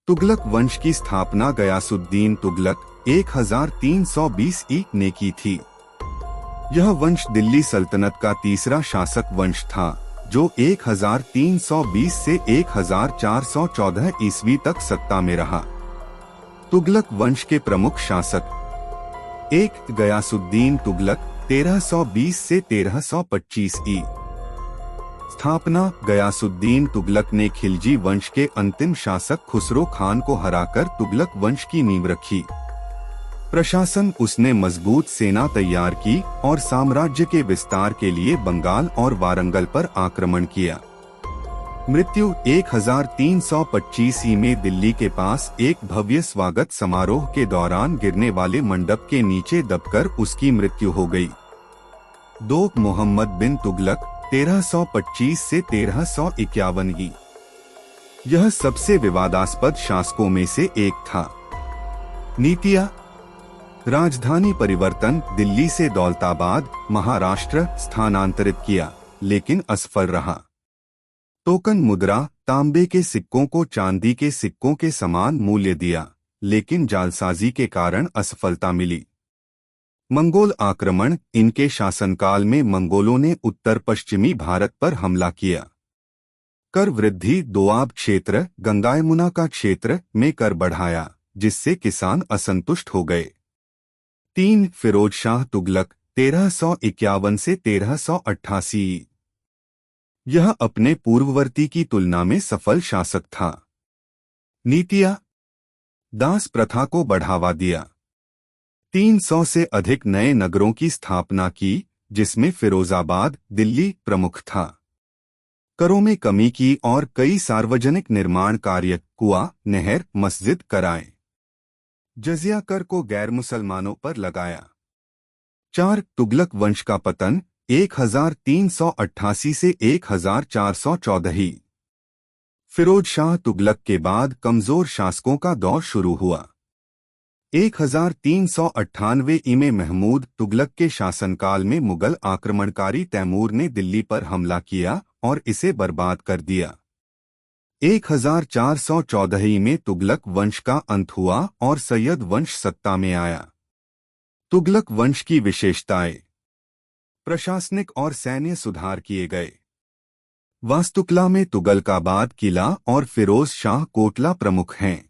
तुगलक वंश की स्थापना गयासुद्दीन तुगलक 1320 ने की थी। यह वंश दिल्ली सल्तनत का तीसरा शासक वंश था, जो 1320 से 1414 ईस्वी तक सत्ता में रहा। तुगलक वंश के प्रमुख शासक: 1. गयासुद्दीन तुगलक 1320 से 1325 ई। स्थापना: गयासुद्दीन तुगलक ने खिलजी वंश के अंतिम शासक खुसरो खान को हराकर तुगलक वंश की नींव रखी। प्रशासन: उसने मजबूत सेना तैयार की और साम्राज्य के विस्तार के लिए बंगाल और वारंगल पर आक्रमण किया। मृत्यु: 1325 में दिल्ली के पास एक भव्य स्वागत समारोह के दौरान गिरने वाले मंडप के नीचे दबकर उसकी मृत्यु हो गई। 2. मोहम्मद बिन तुगलक 1325 से 1351 ई। यह सबसे विवादास्पद शासकों में से एक था। नीतियां: राजधानी परिवर्तन: दिल्ली से दौलताबाद, महाराष्ट्र स्थानांतरित किया, लेकिन असफल रहा। टोकन मुद्रा: तांबे के सिक्कों को चांदी के सिक्कों के समान मूल्य दिया, लेकिन जालसाजी के कारण असफलता मिली। मंगोल आक्रमण: इनके शासनकाल में मंगोलों ने उत्तर पश्चिमी भारत पर हमला किया। कर वृद्धि: दोआब क्षेत्र, गंगा यमुना का क्षेत्र में कर बढ़ाया, जिससे किसान असंतुष्ट हो गए। 3. फिरोज शाह तुगलक 1351 से 1388। यह अपने पूर्ववर्ती की तुलना में सफल शासक था। नीतियां: दास प्रथा को बढ़ावा दिया। 300 से अधिक नए नगरों की स्थापना की, जिसमें फिरोजाबाद, दिल्ली प्रमुख था। करों में कमी की और कई सार्वजनिक निर्माण कार्य, कुआं, नहर, मस्जिद कराए। जजिया कर को गैर मुसलमानों पर लगाया। 4. तुगलक वंश का पतन 1388 से 1414। फिरोज शाह तुगलक के बाद कमजोर शासकों का दौर शुरू हुआ। 1398 में महमूद तुगलक के शासनकाल में मुगल आक्रमणकारी तैमूर ने दिल्ली पर हमला किया और इसे बर्बाद कर दिया। 1414 में तुगलक वंश का अंत हुआ और सैयद वंश सत्ता में आया। तुगलक वंश की विशेषताएं: प्रशासनिक और सैन्य सुधार किए गए। वास्तुकला में तुगलकाबाद किला और फिरोज शाह कोटला प्रमुख हैं।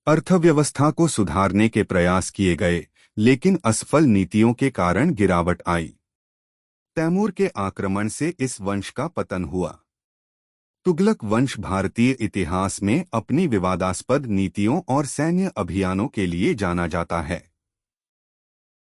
अर्थव्यवस्था को सुधारने के प्रयास किए गए, लेकिन असफल नीतियों के कारण गिरावट आई। तैमूर के आक्रमण से इस वंश का पतन हुआ। तुगलक वंश भारतीय इतिहास में अपनी विवादास्पद नीतियों और सैन्य अभियानों के लिए जाना जाता है।